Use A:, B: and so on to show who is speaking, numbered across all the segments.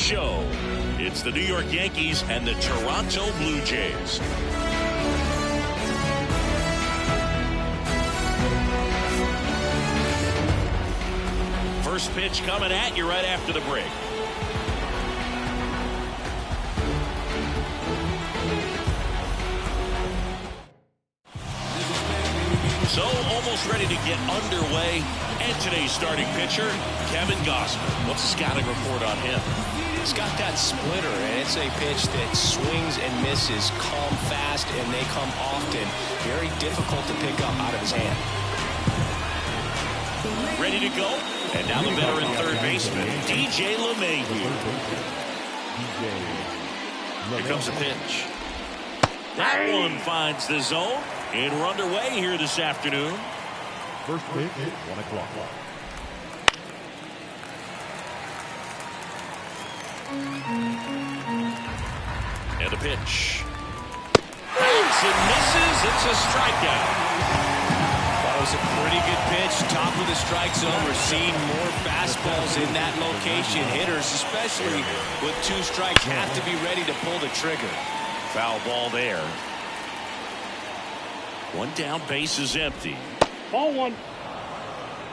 A: Show. It's the New York Yankees and the Toronto Blue Jays. First pitch coming at you right after the break. So almost ready to get underway. And today's starting pitcher, Kevin Gausman. What's the scouting report on him?
B: He's got that splitter, and it's a pitch that swings and misses, come fast, and they come often. Very difficult to pick up out of his hand.
A: Ready to go. And now the veteran third baseman, DJ LeMahieu. Here comes a pitch. That one finds the zone. And we're underway here this afternoon.
C: First pitch, 1 o'clock.
A: And a pitch. Bounce and misses. It's a strikeout.
B: That was a pretty good pitch. Top of the strike zone. We're seeing more fastballs in that location. Hitters, especially with 2 strikes, have to be ready to pull the trigger.
A: Foul ball there. One down, base is empty.
C: Ball 1.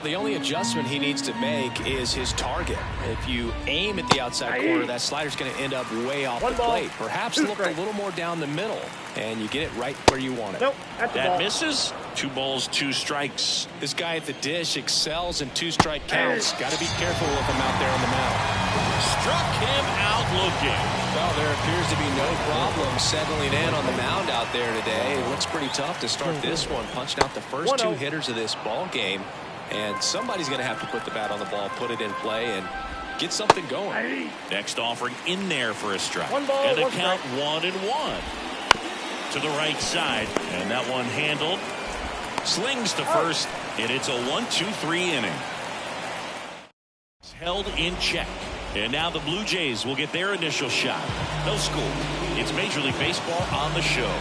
B: The only adjustment he needs to make is his target. If you aim at the outside corner, that slider's going to end up way off the plate. Perhaps look a little more down the middle, and you get it right where you want it.
C: Nope,
A: that misses. 2 balls, 2 strikes.
B: This guy at the dish excels in 2-strike counts. Got to be careful with him out there on the mound.
A: Struck him out looking.
B: Well, there appears to be no problem settling in on the mound out there today. It looks pretty tough to start this one, punching out the first 2 hitters of this ball game. And somebody's going to have to put the bat on the ball, put it in play, and get something going.
A: Next offering in there for a strike.
C: 1 ball,
A: and the
C: 1
A: count
C: strike.
A: 1-1. To the right side. And that one handled. Slings to first. And it's a 1-2-3 inning. It's held in check. And now the Blue Jays will get their initial shot. No score. It's Major League Baseball on the show.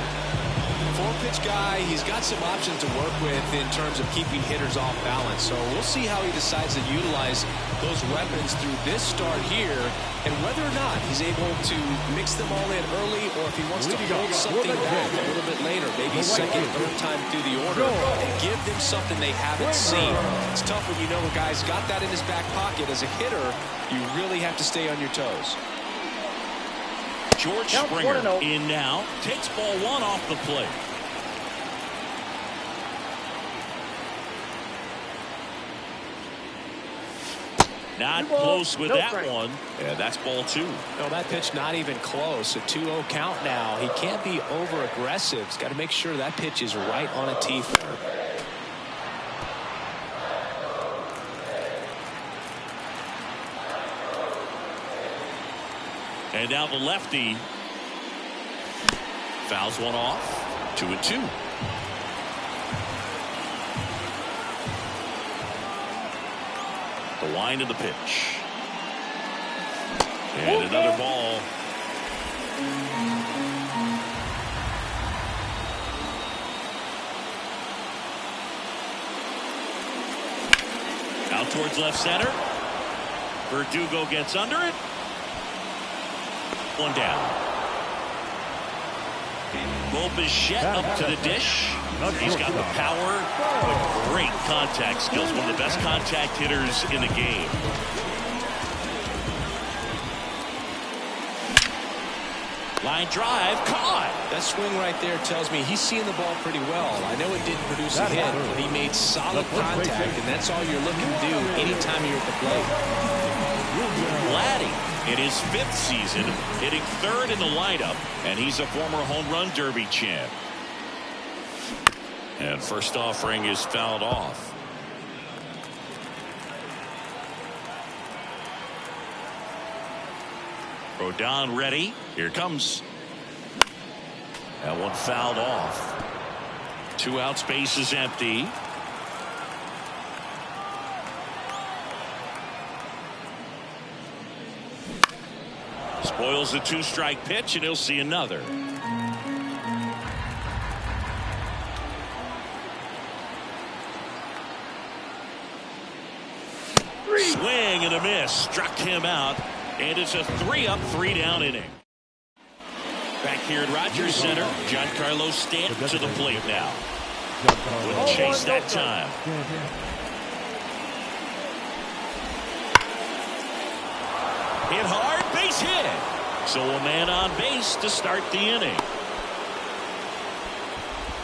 B: 4-pitch guy, he's got some options to work with in terms of keeping hitters off balance. So we'll see how he decides to utilize those weapons through this start here, and whether or not he's able to mix them all in early, or if he wants to hold something back a little bit later, maybe second, third time through the order, and give them something they haven't seen. It's tough when you know a guy's got that in his back pocket. As a hitter, you really have to stay on your toes.
A: George Springer in now. Takes ball 1 off the plate. Not close with that one. Yeah, that's ball 2.
B: No, that pitch not even close. A 2-0 count now. He can't be over aggressive. He's got to make sure that pitch is right on a tee for him.
A: And now the lefty fouls one off. 2-2. The wind of the pitch. And another ball. Out towards left center. Verdugo gets under it. 1 down. Bichette up to the dish. He's got the power, but great contact skills. One of the best contact hitters in the game. Line drive, caught.
B: That swing right there tells me he's seeing the ball pretty well. I know it didn't produce a hit, but he made solid contact, and that's all you're looking to do anytime you're at the plate.
A: Vladdy in his 5th season, hitting 3rd in the lineup, and he's a former home run derby champ. And first offering is fouled off. Rodon ready. Here comes. That one fouled off. 2 outs, base is empty. Spoils the 2-strike pitch, and he'll see another. Swing and a miss. Struck him out. And it's a 3-up, 3-down inning. Back here at Rogers Center, Giancarlo Stanton to the plate now. Wouldn't chase that time. Hit hard, base hit. So a man on base to start the inning.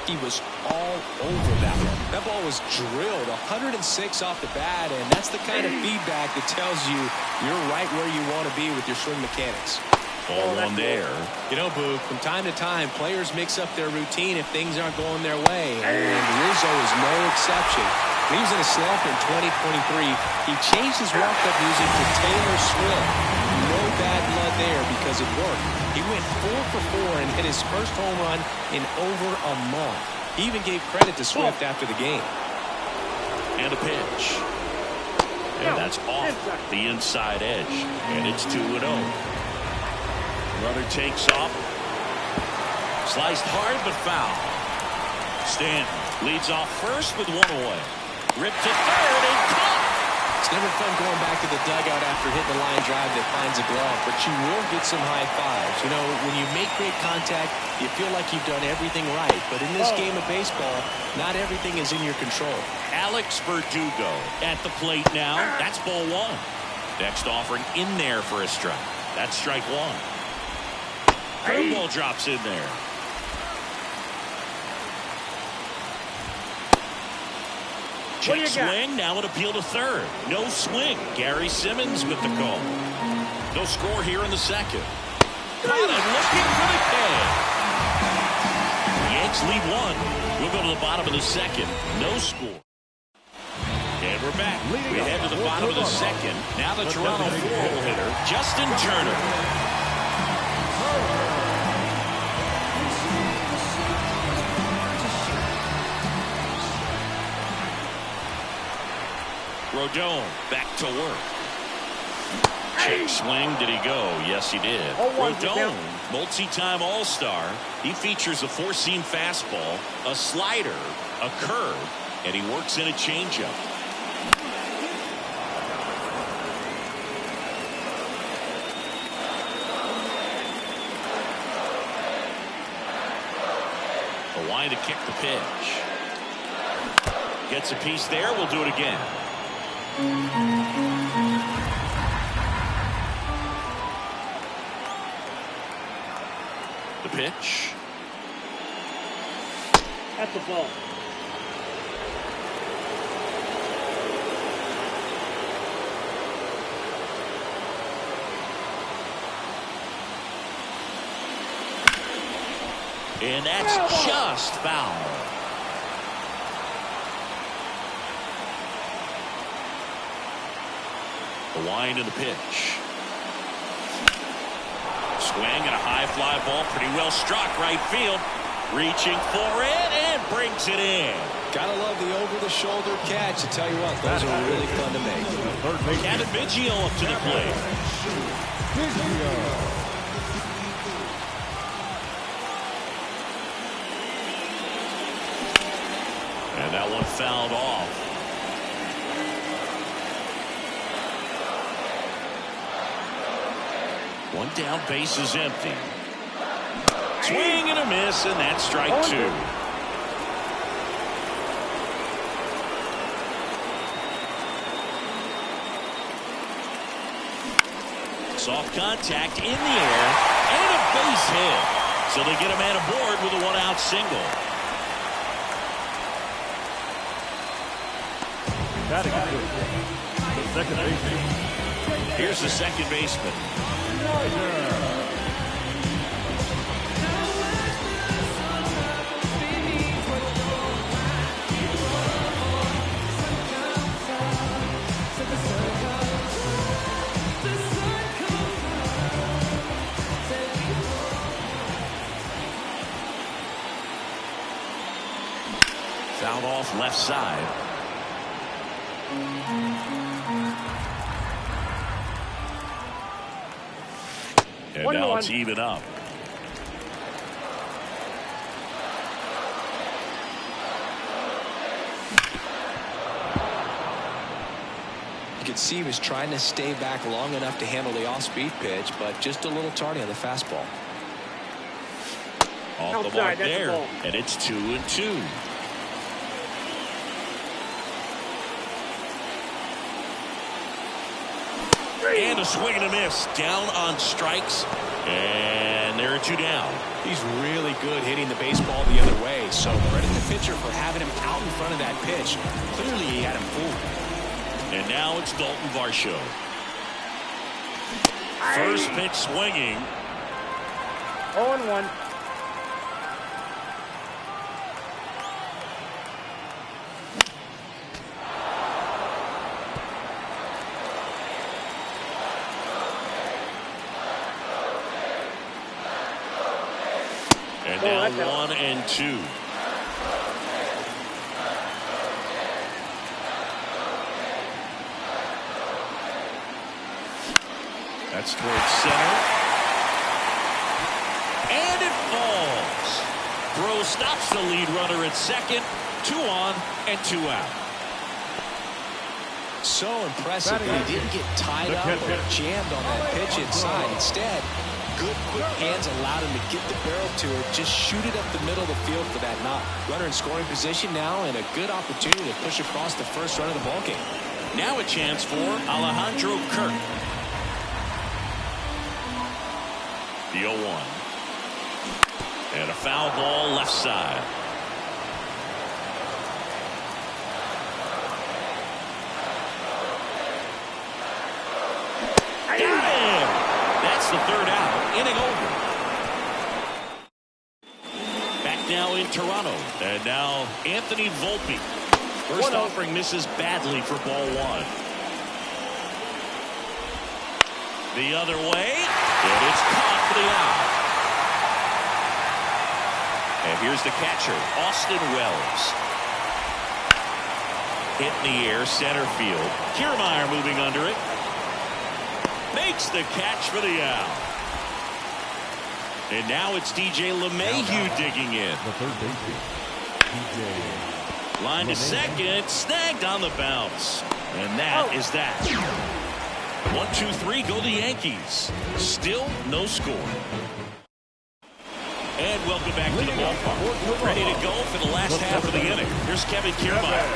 B: He was all over that one. That ball was drilled 106 off the bat, and that's the kind of feedback that tells you you're right where you want to be with your swing mechanics.
A: Ball one there.
B: You know, Boo, from time to time, players mix up their routine if things aren't going their way, and Rizzo is no exception. When he was in a slump in 2023, he changed his walk-up music to Taylor Swift. No bad blood there because it worked. He went 4 for 4 and hit his first home run in over a month. He even gave credit to Swift after the game.
A: And a pitch. And that's off the inside edge. And it's 2-0. Runner takes off. Sliced hard but foul. Stanton leads off first with one away. Ripped to third and caught.
B: It's never fun going back to the dugout after hitting a line drive that finds a glove, but you will get some high fives. You know, when you make great contact, you feel like you've done everything right. But in this game of baseball, not everything is in your control.
A: Alex Verdugo at the plate now. That's ball one. Next offering in there for a strike. That's strike one. Curveball drops in there. Check swing, now an appeal to third. No swing. Gary Simmons with the call. No score here in the second. Caught it, looking for the K. Yanks lead one. We'll go to the bottom of the second. No score. And we're back. We head to the bottom of the second. Now the Toronto 4-hole hitter, Justin Turner. Rodon back to work. Check swing. Did he go? Yes, he did. Rodon, multi-time All-Star. He features a four-seam fastball, a slider, a curve, and he works in a changeup. A line to kick the pitch. Gets a piece there. We'll do it again. The pitch.
C: That's the ball.
A: And that's just foul. The wind of the pitch. Swing and a high fly ball, pretty well struck right field. Reaching for it and brings it in.
B: Gotta love the over-the-shoulder catch. I tell you what, those are really fun to make.
A: Cannabiggio up to the plate. And that one fouled off. One down, base is empty. Swing and a miss, and that's strike two. Soft contact in the air, and a base hit. So they get a man aboard with a one-out single.
C: The second baseman.
A: Here's the second baseman. Fouled off left side. And now it's even up.
B: You could see he was trying to stay back long enough to handle the off-speed pitch, but just a little tardy on the fastball.
A: Off the mark there, and it's 2-2. And a swing and a miss. Down on strikes. And there are 2 down.
B: He's really good hitting the baseball the other way, so credit the pitcher for having him out in front of that pitch. Clearly he had him fooled.
A: And now it's Dalton Varsho. First pitch swinging.
C: 0-1.
A: And now 1-2. That's towards center. And it falls. Throw stops the lead runner at second. 2 on and 2 out.
B: So impressive. He didn't get tied up or jammed on that pitch inside. Instead, good quick hands allowed him to get the barrel to it, just shoot it up the middle of the field for that knock. Runner in scoring position now, and a good opportunity to push across the first run of the ballgame.
A: Now a chance for Alejandro Kirk. The 0-1. And a foul ball left side. Got him! That's the 3rd out. Inning over. Back now in Toronto. And now Anthony Volpe. First offering misses badly for ball 1. The other way. And it's caught for the out. And here's the catcher, Austin Wells. Hit in the air, center field. Kiermaier moving under it. Makes the catch for the out. And now it's DJ LeMahieu digging in.
D: The third baseman, DJ.
A: Line to second, snagged on the bounce. And that is that. 1-2-3, go the Yankees. Still no score. And welcome back to the ballpark. Ready to go for the last half of the inning. Here's Kevin Kiermaier.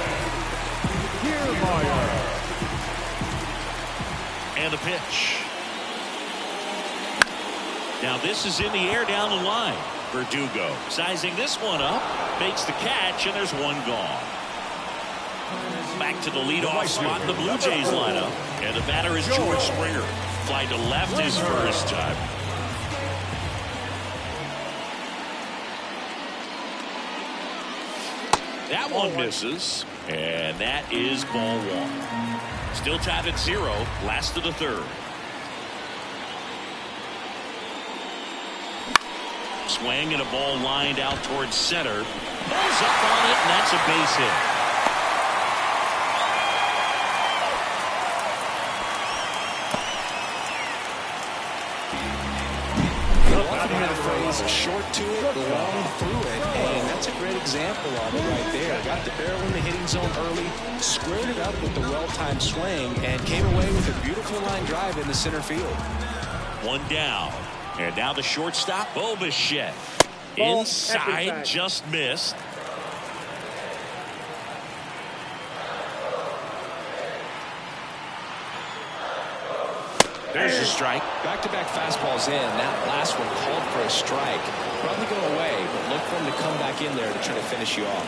A: And the pitch. Now this is in the air down the line. Verdugo sizing this one up, makes the catch, and there's 1 gone. Back to the leadoff spot in the Blue Jays lineup. And the batter is George Springer. Fly to left his first time. That one misses. And that is ball 1. Still tied at 0. Last of the 3rd. Swing and a ball lined out towards center. Balls up on it, and that's a base hit.
B: Short to it, long through it, and that's a great example of it right there. Got the barrel in the hitting zone early, squared it up with the well-timed swing, and came away with a beautiful line drive in the center field.
A: 1 down, and now the shortstop, Bo Bichette. Inside, just missed. There's a strike.
B: Back-to-back fastballs in. That last one called for a strike. Probably go away, but look for him to come back in there to try to finish you off.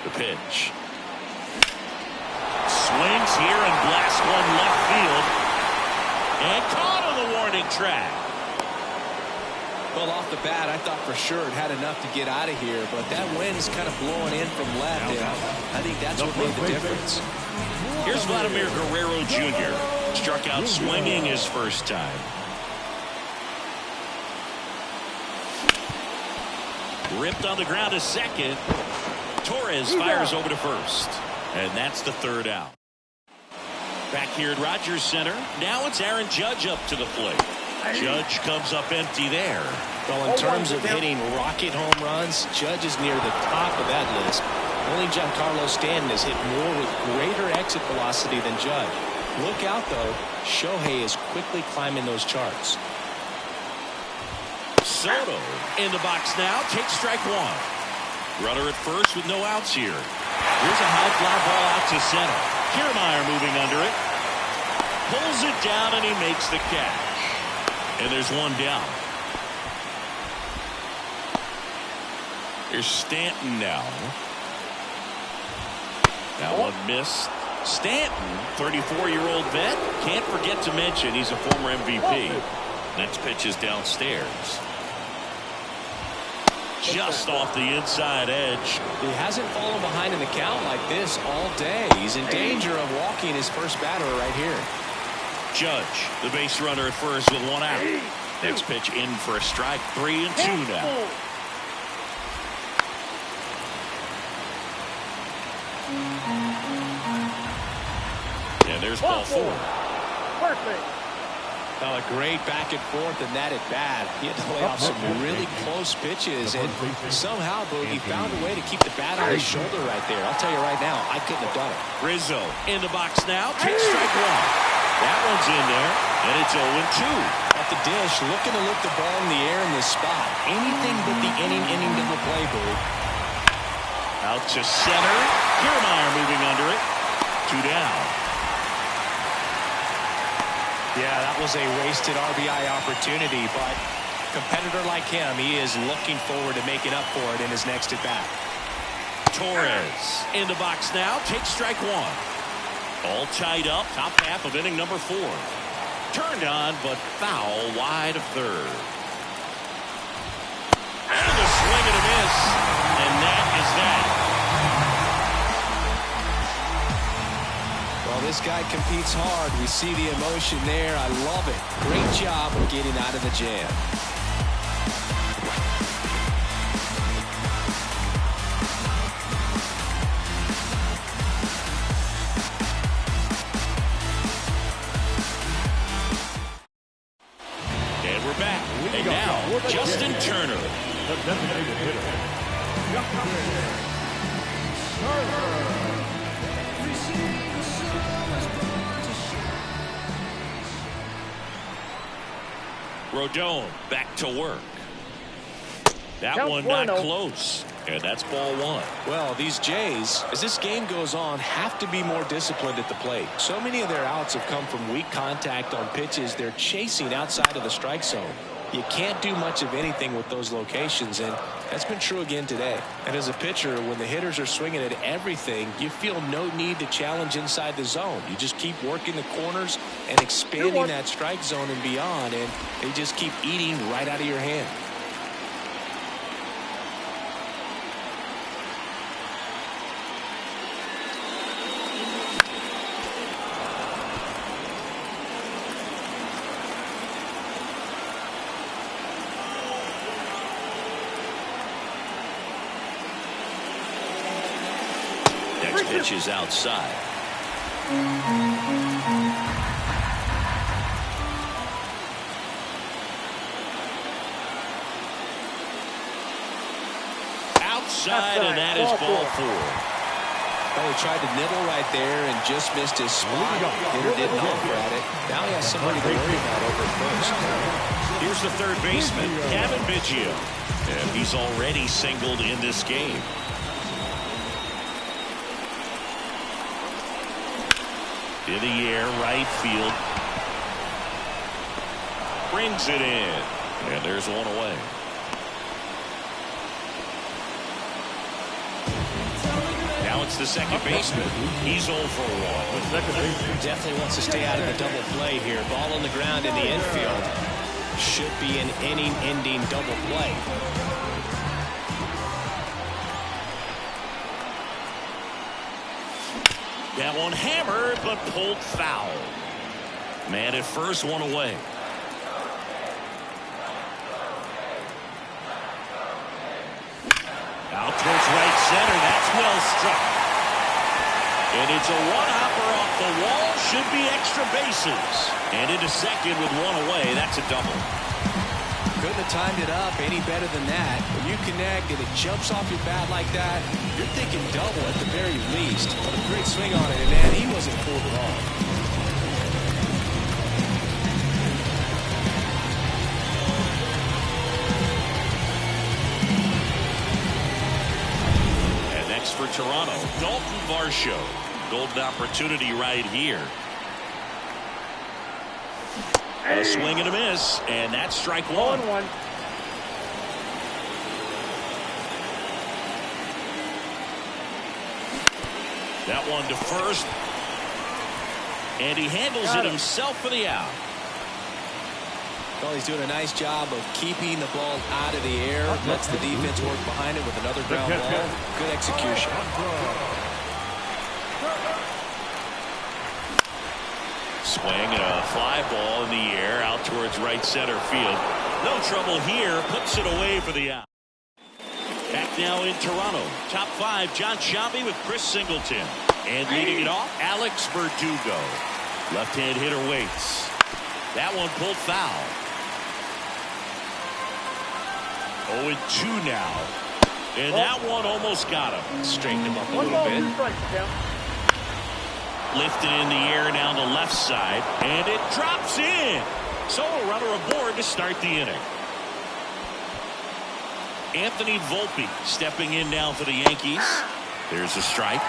A: The pitch. Swings here and blasts one left field. And caught on the warning track.
B: Well, off the bat, I thought for sure it had enough to get out of here, but that wind's kind of blowing in from left, and I think that's what made the difference.
A: Here's Vladimir Guerrero Jr. Struck out swinging his first time. Ripped on the ground to second. Torres fires over to first. And that's the 3rd out. Back here at Rogers Center. Now it's Aaron Judge up to the plate. Judge comes up empty there.
B: Well, in terms of hitting rocket home runs, Judge is near the top of that list. Only Giancarlo Stanton has hit more with greater exit velocity than Judge. Look out, though. Shohei is quickly climbing those charts.
A: Soto in the box now. Takes strike one. Runner at first with no outs here. Here's a high fly ball out to center. Kiermaier moving under it. Pulls it down and he makes the catch. And there's one down. Here's Stanton now. That one missed. Stanton, 34-year-old vet. Can't forget to mention he's a former MVP. Next pitch is downstairs. Just off the inside edge.
B: He hasn't fallen behind in the count like this all day. He's in danger of walking his first batter right here.
A: Judge, the base runner at first with one out. Next pitch in for a strike. 3-2 now. And there's ball four.
C: Perfect.
B: A great back and forth and that at bat. He had to lay off some really close pitches, and somehow Boogie found a way to keep the bat on his shoulder right there. I'll tell you right now, I couldn't have done it.
A: Rizzo in the box now. Takes strike one. That one's in there, and it's 0-2.
B: At the dish, looking to lift the ball in the air in this spot. Anything but the inning double play, Boog.
A: Out to center. Kiermaier moving under it. 2 down.
B: Yeah, that was a wasted RBI opportunity, but a competitor like him, he is looking forward to making up for it in his next at-bat.
A: Torres in the box now. Takes strike one. All tied up. Top half of inning number 4. Turned on, but foul wide of third. And a swing and a miss. And that is that.
B: Well, this guy competes hard. We see the emotion there. I love it. Great job of getting out of the jam.
A: And we're back. And now, Justin Turner.
C: The designated hitter.
A: Rodon back to work. That one not close. And that's ball one.
B: Well, these Jays, as this game goes on, have to be more disciplined at the plate. So many of their outs have come from weak contact on pitches they're chasing outside of the strike zone. You can't do much of anything with those locations, and that's been true again today. And as a pitcher, when the hitters are swinging at everything, you feel no need to challenge inside the zone. You just keep working the corners and expanding that strike zone and beyond, and they just keep eating right out of your hand.
A: Pitch is outside. Outside, and that is ball four.
B: Well, he tried to nibble right there and just missed his spot. Hitter didn't offer at it. Now he has somebody to worry about over at first.
A: Here's the third baseman, Kevin Biggio. And he's already singled in this game. In the air, right field. Brings it in. And there's one away. Now it's the second baseman. He's 0 for 1.
B: Definitely wants to stay out of the double play here. Ball on the ground in the infield. Should be an inning-ending double play.
A: That one hammered, but pulled foul. Man at first, one away. Out towards right center. That's well struck. And it's a one-hopper off the wall. Should be extra bases. And into second with one away. That's a double.
B: Couldn't have timed it up any better than that. When you connect and it jumps off your bat like that, you're thinking double at the very least. What a great swing on it, and man, he wasn't fooled at all.
A: And next for Toronto, Dalton Varsho. Golden opportunity right here. A swing and a miss, and that's strike one.
C: 1-1.
A: That one to first. And he handles it himself for the out.
B: Well, he's doing a nice job of keeping the ball out of the air. Lets the defense work behind it with another ground ball. Good execution.
A: Swing and a fly ball in the air out towards right center field. No trouble here. Puts it away for the out. Back now in Toronto. Top five, John Sciambi with Chris Singleton. And leading it off, Alex Verdugo. Left-hand hitter waits. That one pulled foul. 0-2 now. And that one almost got him.
B: Straightened him up a little bit.
A: Lifted in the air down the left side. And it drops in. So a runner aboard to start the inning. Anthony Volpe stepping in now for the Yankees. There's a strike.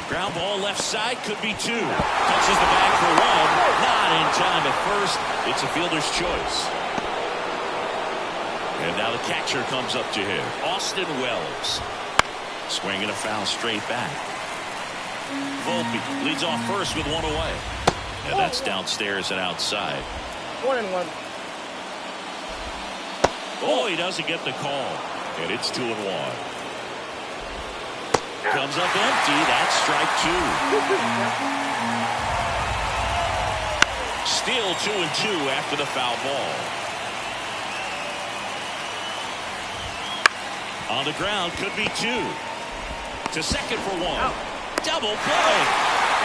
A: Ground ball left side, could be two. Touches the bag for one. Not in time at first. It's a fielder's choice. And now the catcher comes up to him. Austin Wells. Swinging a foul straight back. Volpe leads off first with one away. And that's downstairs and outside.
C: 1-1.
A: Oh, he doesn't get the call. And it's 2-1. Comes up empty. That's strike two. Still 2-2 after the foul ball. On the ground, could be two. To second for one. Double play.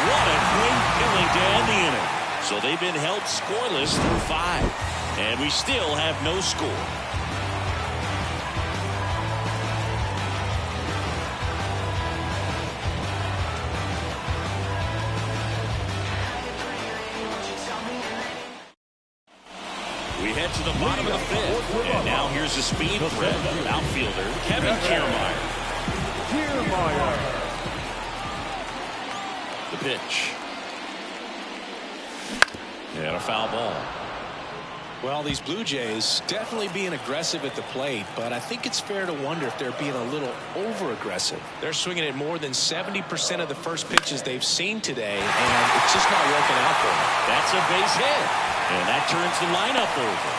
A: What a quick killing to end the inning. So they've been held scoreless through 5. And we still have no score. We head to the bottom of the 5th. And now here's the speed threat. Outfielder Kevin Kiermaier. The pitch. And a foul ball.
B: Well, these Blue Jays definitely being aggressive at the plate, but I think it's fair to wonder if they're being a little over-aggressive. They're swinging at more than 70% of the first pitches they've seen today, and it's just not working out for them.
A: That's a base hit. And that turns the lineup over.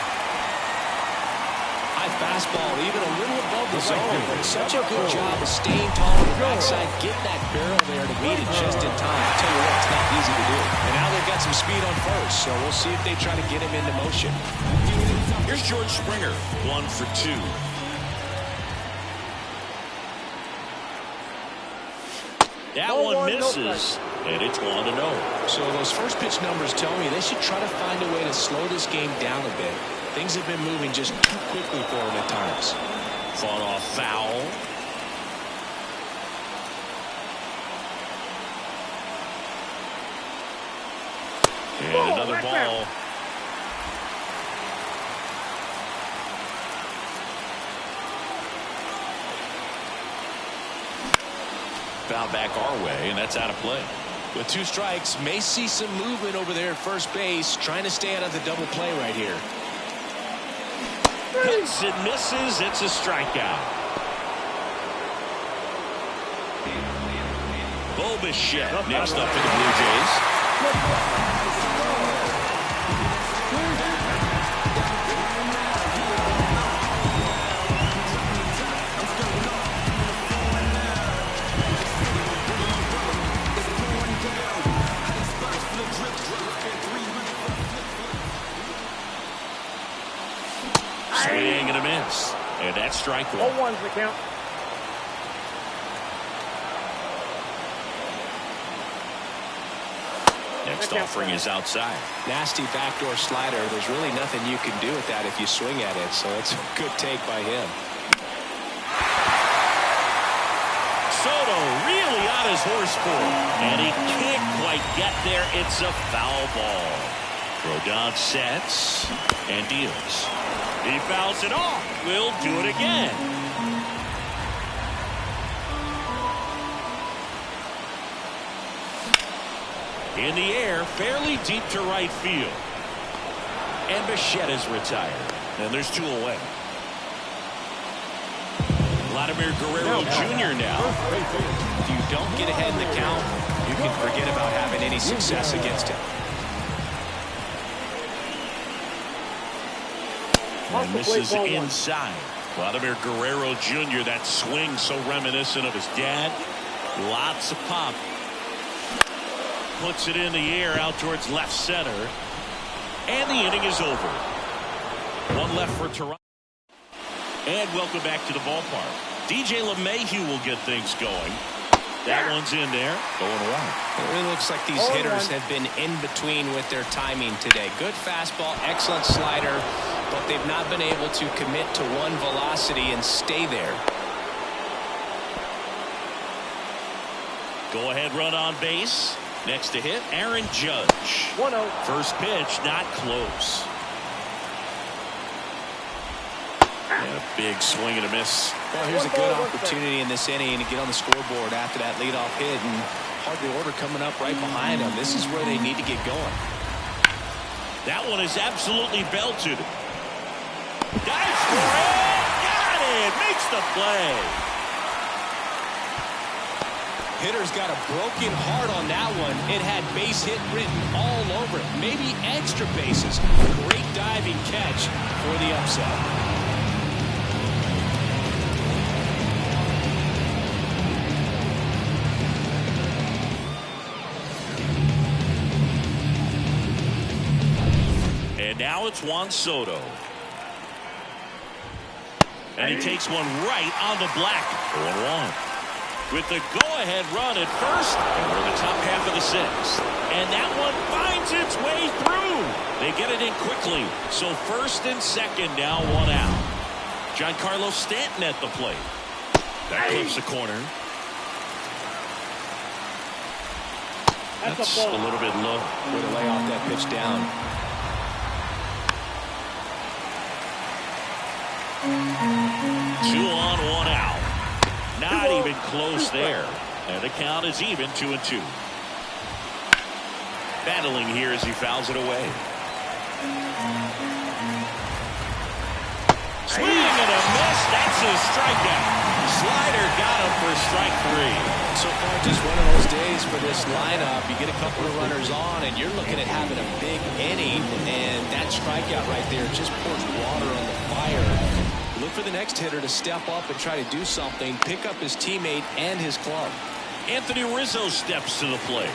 B: High fastball, even a little above the zone. Such a good job of staying tall on the backside, getting that barrel there to meet it just in time. I'll tell you what, it's not easy to do. And now they've got some speed on first, so we'll see if they try to get him into motion.
A: Here's George Springer, 1 for 2. That one misses, and it's 1-0.
B: So those first pitch numbers tell me they should try to find a way to slow this game down a bit. Things have been moving just too quickly for them at times.
A: Fought off foul. And another ball. Foul back our way, and that's out of play.
B: With 2 strikes, may see some movement over there at first base, trying to stay out of the double play right here.
A: Hits and misses. It's a strikeout. Bo Bichette next up for the Blue Jays. Swing and a miss. And that's strike one.
C: 0-1's the count.
A: next offering is outside.
B: Nasty backdoor slider. There's really nothing you can do with that if you swing at it. So it's a good take by him.
A: Soto really on his horse for it, and he can't quite get there. It's a foul ball. Rodon sets and deals. He fouls it off. Will do it again. In the air, fairly deep to right field. And Bichette is retired. And there's 2 away. Vladimir Guerrero Jr. now.
B: If you don't get ahead in the count, you can forget about having any success against him.
A: And misses inside. Vladimir Guerrero Jr. That swing so reminiscent of his dad. Lots of pop. Puts it in the air out towards left center. And the inning is over. 1 left for Toronto. And welcome back to the ballpark. DJ LeMahieu will get things going. That one's in there. Going wide.
B: It really looks like these hitters have been in between with their timing today. Good fastball, excellent slider, but they've not been able to commit to one velocity and stay there.
A: Go ahead run on base. Next to hit, Aaron Judge.
C: 1-0.
A: First pitch, not close. And a big swing and a miss.
B: Well, here's a good opportunity in this inning to get on the scoreboard after that leadoff hit, and hardly order coming up right behind them. This is where they need to get going.
A: That one is absolutely belted. Dives for it. Got it. Makes the play.
B: Hitter's got a broken heart on that one. It had base hit written all over it. Maybe extra bases. Great diving catch for the upset.
A: And now it's Juan Soto. And he takes one right on the black. 0-1. With the go-ahead run at first, and we're in the top half of the 6th. And that one finds its way through. They get it in quickly. So first and second, now 1 out. Giancarlo Stanton at the plate. That clips the corner. That's a little bit low.
B: Way to lay off that pitch down.
A: 2 on, 1 out. Not even close there. And the count is even 2-2. Battling here as he fouls it away. Swing and a miss. That's his strikeout. Slider got him for strike 3.
B: So far, just one of those days for this lineup. You get a couple of runners on, and you're looking at having a big inning, and that strikeout right there just pours water on the fire. Look for the next hitter to step up and try to do something, pick up his teammate and his club.
A: Anthony Rizzo steps to the plate.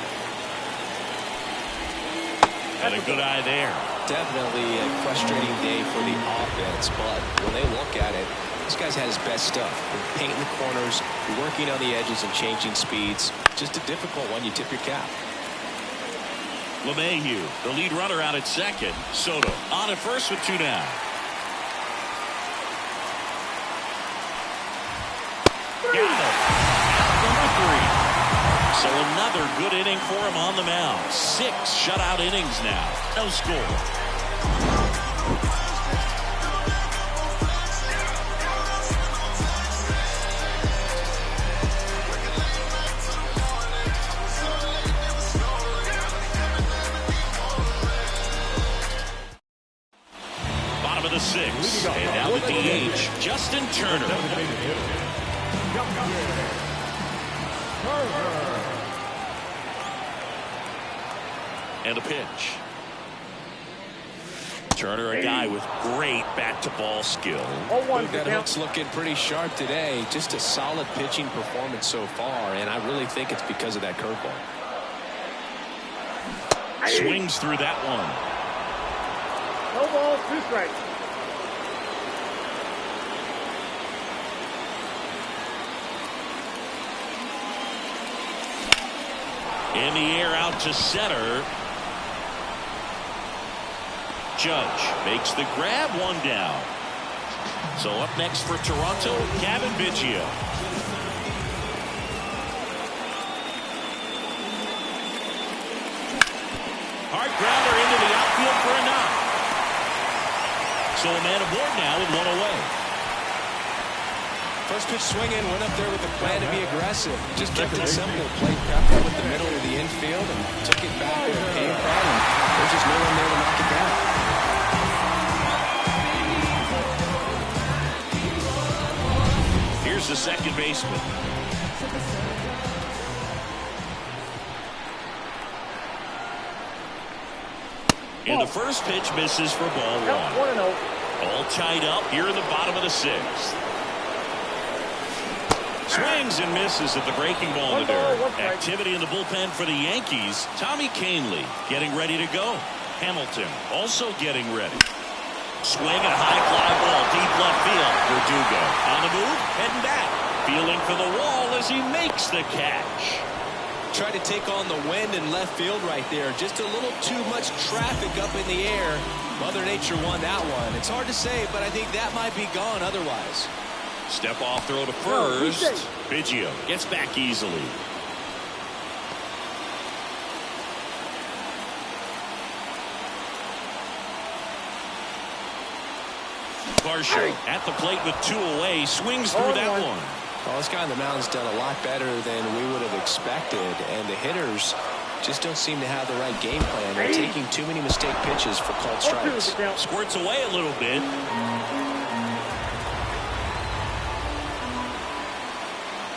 A: And a good eye there.
B: Definitely a frustrating day for the offense, but when they look at it, this guy's had his best stuff. Painting the corners, working on the edges and changing speeds. Just a difficult one. You tip your cap.
A: LeMahieu, the lead runner out at second. Soto on at first with 2 down. Got it. Number 3. So another good inning for him on the mound. 6 shutout innings now. No score. Bottom of the 6th. And now the DH, Justin Turner. And a pitch. Turner, a guy with great bat-to-ball skill.
B: That hook's looking pretty sharp today. Just a solid pitching performance so far, and I really think it's because of that curveball.
A: Swings through that one.
C: No balls, 2 strikes.
A: In the air out to center. Judge makes the grab, one down. So up next for Toronto, Cavan Biggio. Hard grounder into the outfield for a knock. So a man aboard now with one away.
B: First pitch swinging, went up there with the plan to be aggressive. Just kept it simple. Played prep with the middle of the infield and took it back with a game plan. And there's just no one there to knock it down.
A: Here's the second baseman. And the first pitch misses for ball one. All tied up here in the bottom of the sixth. Swings and misses at the breaking ball in the dirt. Activity in the bullpen for the Yankees. Tommy Kahnle getting ready to go. Hamilton also getting ready. Swing and a high fly ball deep left field. Verdugo on the move, heading back. Feeling for the wall as he makes the catch.
B: Tried to take on the wind in left field right there. Just a little too much traffic up in the air. Mother Nature won that one. It's hard to say, but I think that might be gone otherwise.
A: Step off throw to first. Biggio gets back easily. Varsho at the plate with two away. Swings through that one.
B: Well, this guy on the mound's done a lot better than we would have expected, and the hitters just don't seem to have the right game plan. They're taking too many mistake pitches for called strikes.
A: Squirts away a little bit.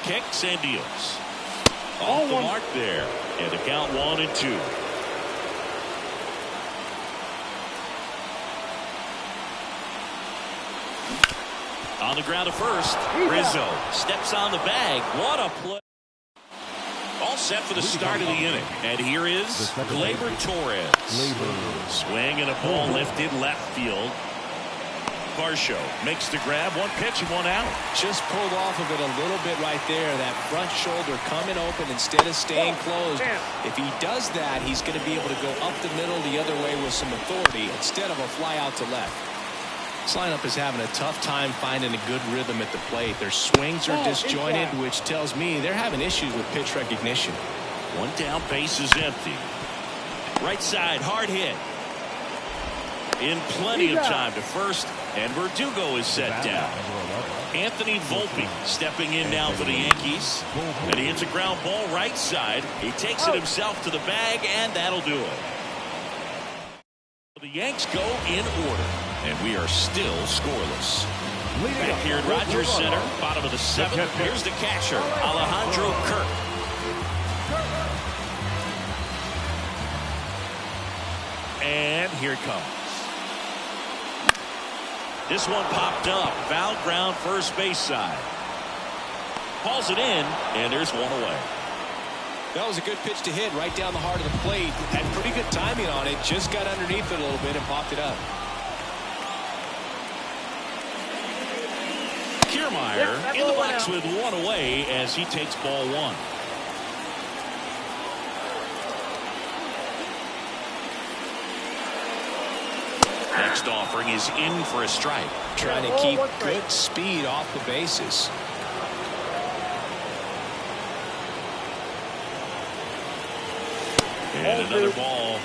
A: Kicks and deals. Off the mark there. And the count 1-2. On the ground to first. Rizzo steps on the bag. What a play. All set for the start of the inning. And here is Gleyber Torres. Swing and a ball lifted left field. Varsho makes the grab. One pitch and one out.
B: Just pulled off of it a little bit right there. That front shoulder coming open instead of staying closed. If he does that, he's going to be able to go up the middle the other way with some authority instead of a fly out to left. This lineup is having a tough time finding a good rhythm at the plate. Their swings are disjointed, which tells me they're having issues with pitch recognition.
A: One down, base is empty. Right side, hard hit. In plenty of time to first, and Verdugo is set down. Anthony Volpe stepping in now for the Yankees. And he hits a ground ball right side. He takes it himself to the bag, and that'll do it. The Yanks go in order, and we are still scoreless. Back here at Rogers Center, bottom of the seventh. Here's the catcher, Alejandro Kirk. And here it comes. This one popped up. Foul ground first base side. Hauls it in, and there's one away.
B: That was a good pitch to hit right down the heart of the plate. Had pretty good timing on it. Just got underneath it a little bit and popped it up.
A: Kiermaier in the box with one away as he takes ball one. Next offering is in for a strike.
B: Trying to keep good speed off the bases.
A: And another ball.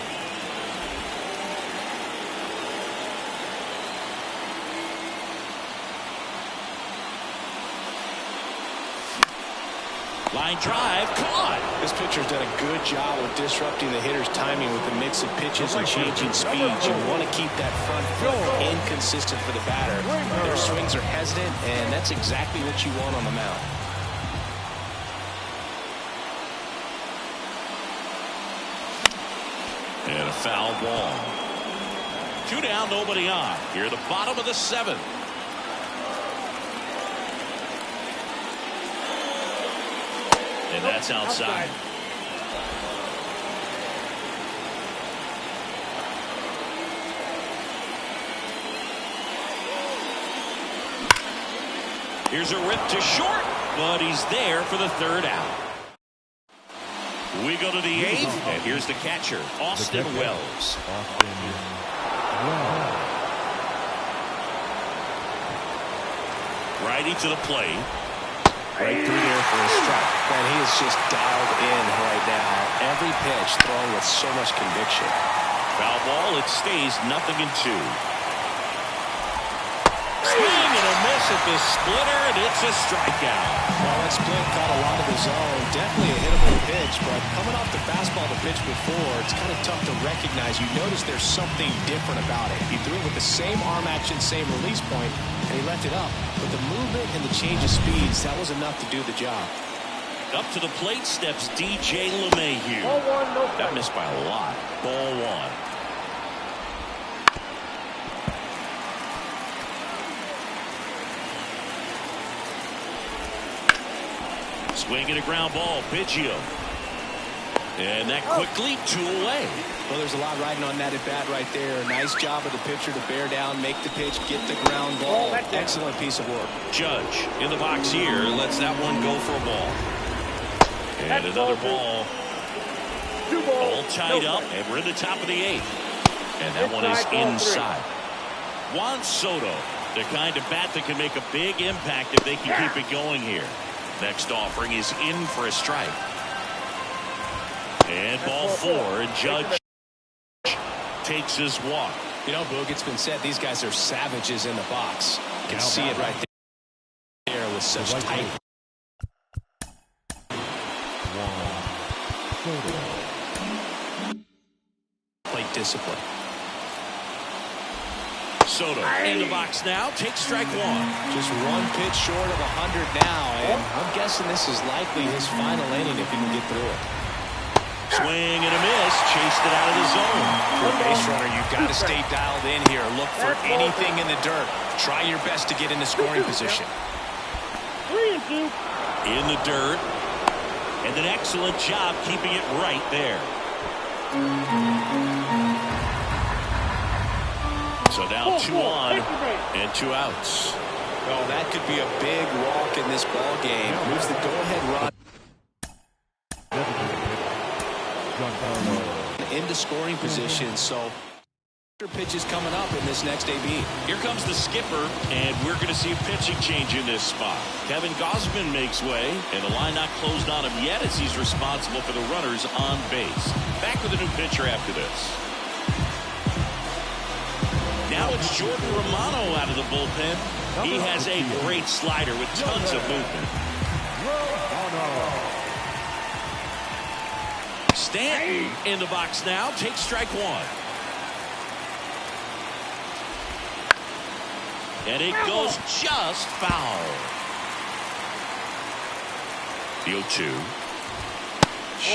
A: Line drive, caught.
B: This pitcher's done a good job of disrupting the hitter's timing with a mix of pitches and changing speeds. You want to keep that front foot inconsistent for the batter. Their swings are hesitant, and that's exactly what you want on the mound.
A: And a foul ball. Two down, nobody on. Here at the bottom of the seventh. And that's outside. Here's a rip to short, but he's there for the third out. We go to the eighth, and here's the catcher, Austin Wells. Righty to the plate. Right through there for a strike.
B: And he is just dialed in right now. Every pitch thrown with so much conviction.
A: Foul ball. It stays 0-2. Swing and a miss at the splitter, and it's a strikeout.
B: Well, that split caught a lot of the zone. Definitely a hittable pitch, but coming off the fastball the pitch before, it's kind of tough to recognize. You notice there's something different about it. He threw it with the same arm action, same release point, and he left it up. But the movement and the change of speeds, that was enough to do the job.
A: Up to the plate steps DJ LeMahieu.
C: Ball one, no strike.
A: That missed by a lot. Ball one. Swing and a ground ball. Biggio. And that quickly 2 away.
B: Well, there's a lot riding on that at bat right there. Nice job of the pitcher to bear down, make the pitch, get the ground ball. Excellent piece of work.
A: Judge in the box here lets that one go for a ball. And another ball.
C: 2 balls.
A: All tied up, and we're in the top of the 8th. And that one is inside. Juan Soto, the kind of bat that can make a big impact if they can keep it going here. Next offering is in for a strike. And ball 4, and Judge takes his walk.
B: You know, Boog, it's been said these guys are savages in the box. You can see it right there with such tight plate discipline.
A: Soto in the box now, takes strike 1.
B: Just 1 pitch short of 100 now, and I'm guessing this is likely his final inning if he can get through it.
A: Swing and a miss, chased it out of the zone.
B: For a base runner, you've got to stay dialed in here. Look for anything in the dirt. Try your best to get into scoring position.
C: 3 and 2.
A: In the dirt. And an excellent job keeping it right there. So now 2 on and 2 outs.
B: Oh, that could be a big walk in this ball game. Moves the go-ahead run into scoring position. So pitch is coming up in this next AB.
A: Here comes the skipper, and we're going to see a pitching change in this spot. Kevin Gausman makes way, and the line not closed on him yet as he's responsible for the runners on base. Back with a new pitcher after this. Now it's Jordan Romano out of the bullpen. He has a great slider with tons of movement. Stanton in the box now, takes strike 1. And it goes just foul. The 0-2.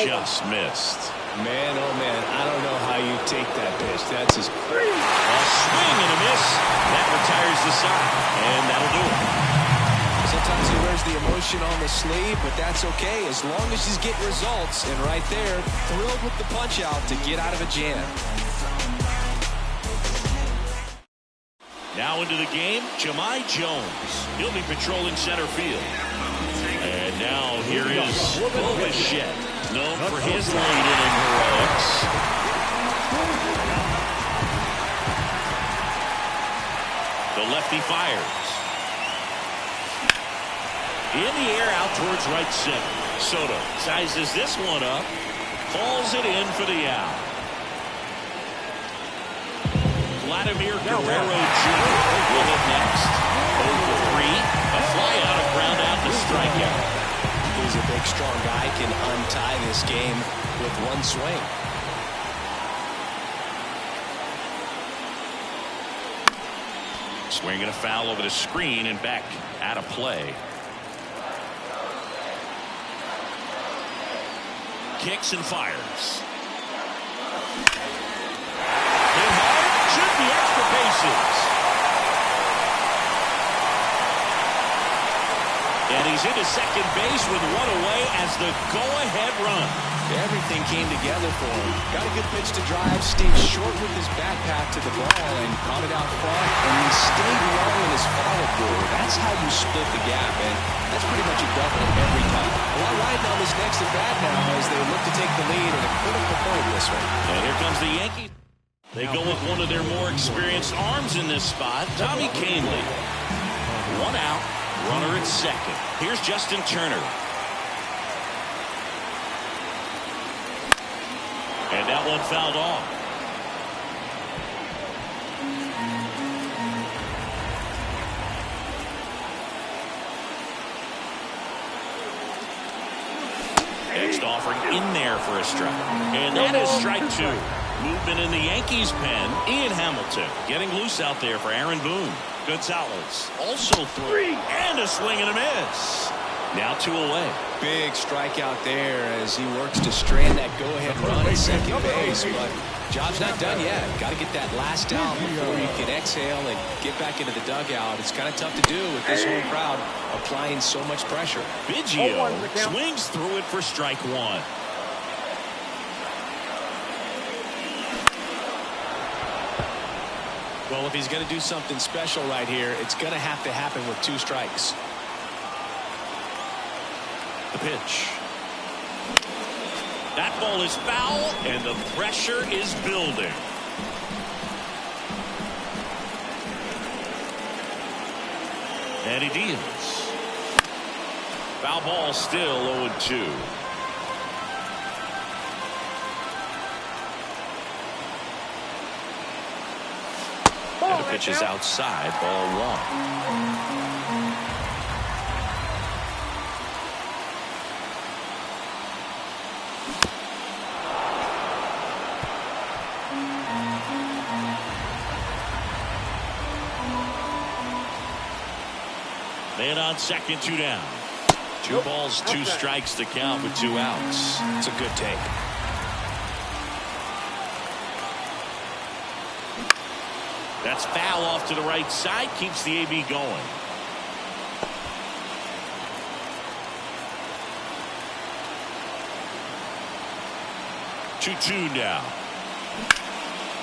A: Just missed.
B: Man, oh man, I don't know how you take that pitch. That's his.
A: A swing and a miss. That retires the side. And that'll do it.
B: Sometimes he wears the emotion on the sleeve, but that's okay as long as he's getting results. And right there, thrilled with the punch out to get out of a jam.
A: Now into the game, Jahmai Jones. He'll be patrolling center field. And now here is Bichette, known for his late inning heroics. The lefty fires. In the air out towards right center. Soto sizes this one up, calls it in for the out. Vladimir Guerrero Jr. will hit next. 0-for-3, a fly out, a ground out, and a strikeout.
B: He's a big, strong guy, can untie this game with one swing.
A: Swinging a foul over the screen and back out of play. Kicks and fires. Hit hard, should be extra bases. And he's into second base with 1 away as the go-ahead run.
B: Everything came together for him. Got a good pitch to drive, stayed short with his back path to the ball, and caught it out front, and he stayed long in his follow-through. That's how you split the gap, and that's pretty much a double every time. A lot riding on this next at bat now as they look to take the lead, and a critical point this one.
A: And here comes the Yankees. They go with one of their more experienced arms in this spot, Tommy Kahnle. 1 out, runner at second. Here's Justin Turner. And that one fouled off. Next offering in there for a strike. And that is strike 2. Movement in the Yankees pen. Ian Hamilton getting loose out there for Aaron Boone. Gonzalez also through. And a swing and a miss. Now 2 away.
B: Big strikeout there as he works to strand that go-ahead run at second base. But job's not done yet. Got to get that last out before you can exhale and get back into the dugout. It's kind of tough to do with this home crowd applying so much pressure.
A: Biggio swings through it for strike 1.
B: Well, if he's going to do something special right here, it's going to have to happen with 2 strikes.
A: The pitch. That ball is foul, and the pressure is building. And he deals. Foul ball, still 0-2. And the pitch is outside, ball 1. Man on second, 2 down. 2 balls, 2 strikes to count with 2 outs.
B: It's a good take.
A: That's foul off to the right side, keeps the AB going. Two now.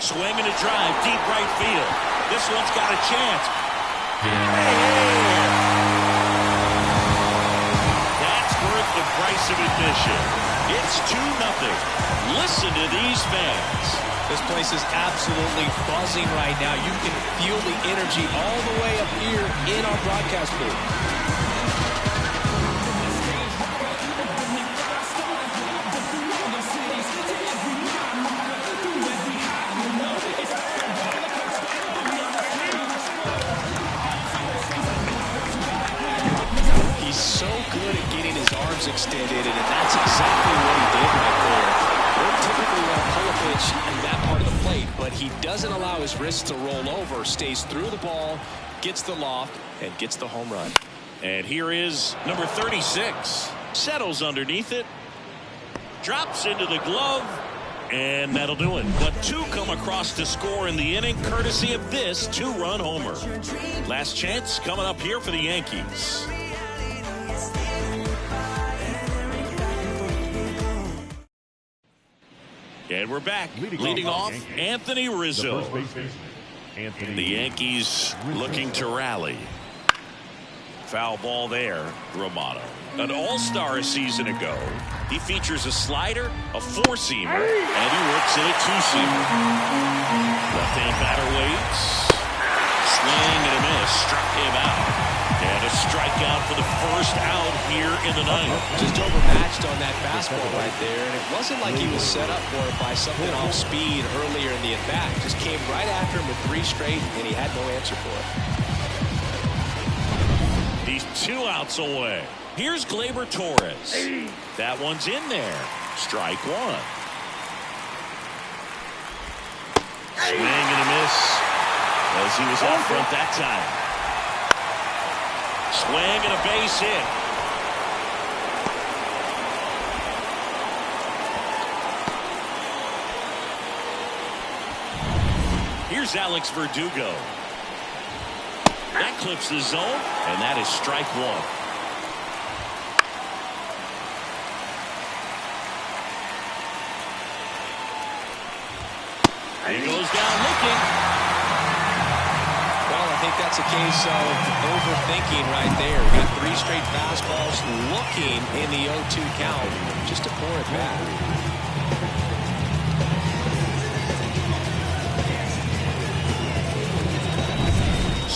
A: Swing and a drive, deep right field. This one's got a chance. That's worth the price of admission. It's 2-0. Listen to these fans.
B: This place is absolutely buzzing right now. You can feel the energy all the way up here in our broadcast booth. He's so good at getting his arms extended, and that's exactly what he did right there. We're typically want to pull a pitch in that part of the plate, but he doesn't allow his wrists to roll over, stays through the ball, gets the loft, and gets the home run.
A: And here is number 36. Settles underneath it. Drops into the glove. And that'll do it. But 2 come across to score in the inning, courtesy of this 2-run homer. Last chance coming up here for the Yankees. And we're back. Leading off, Anthony Rizzo. The Yankees looking to rally. Foul ball there, Romano. An all-star a season ago. He features a slider, a 4-seamer, and he works in a 2-seamer. Left-hand batter waits. Swing and a miss. Struck him out. And a strikeout for the first out here in the ninth.
B: Just overmatched on that fastball right there, and it wasn't like he was set up for it by something off speed earlier in the at-bat. Just came right after him with 3 straight, and he had no answer for it.
A: He's 2 outs away. Here's Gleyber Torres. That one's in there. Strike 1. Swing and a miss as he was out front that time. Swing and a base hit. Here's Alex Verdugo. That clips the zone, and that is strike 1. He goes down looking.
B: Well, I think that's a case of overthinking right there. We got 3 straight fastballs looking in the 0-2 count just to pour it back.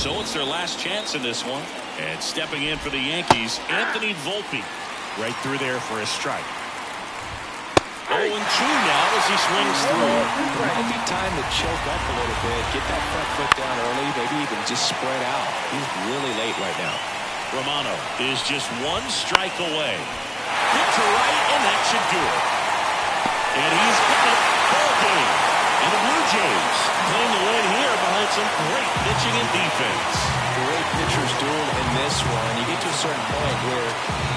A: So it's their last chance in this one. And stepping in for the Yankees, Anthony Volpe.
D: Right through there for a strike.
A: 0-2 now as he swings through.
B: Might be time to choke up a little bit. Get that front foot down early. Maybe even just spread out. He's really late right now.
A: Romano is just one strike away. Hit to right, and that should do it. And he's got it. Ball game. And the Blue Jays claim the win here behind some great pitching and defense.
B: Great pitchers duel in this one. You get to a certain point where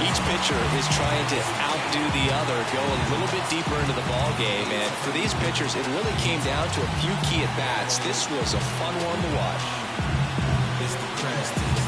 B: each pitcher is trying to outdo the other, go a little bit deeper into the ball game. And for these pitchers, it really came down to a few key at bats. This was a fun one to watch.
E: It's the Preston.